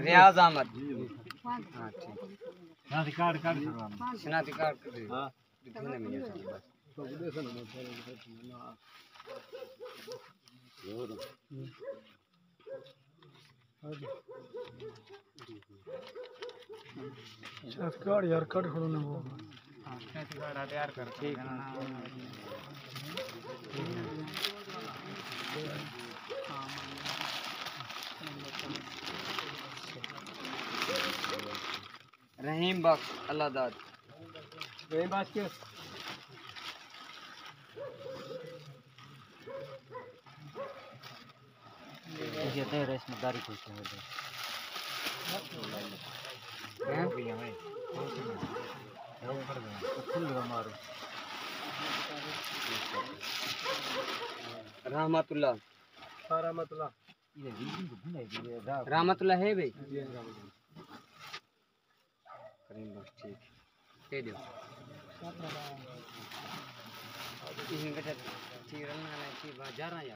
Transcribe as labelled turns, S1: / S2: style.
S1: रियाज अहमद। हाँ ठीक।
S2: शनाख्ती card
S1: शनाख्ती card हाँ दिखने में बस
S3: कार्ड यार कार्ड खड़ो ना वो
S1: तैयार कर ठीक रहीम बख्श अल्लाह दाद रहीम बख्श के
S2: ये तो रेशमी दारी खुश है
S1: रहमतुल्लाह
S3: रहमतुल्लाह
S1: रहमतुल्लाह है भाई करीम बख्श ठीक दे दो ठीक है ठीक है ना ठीक बाजार आया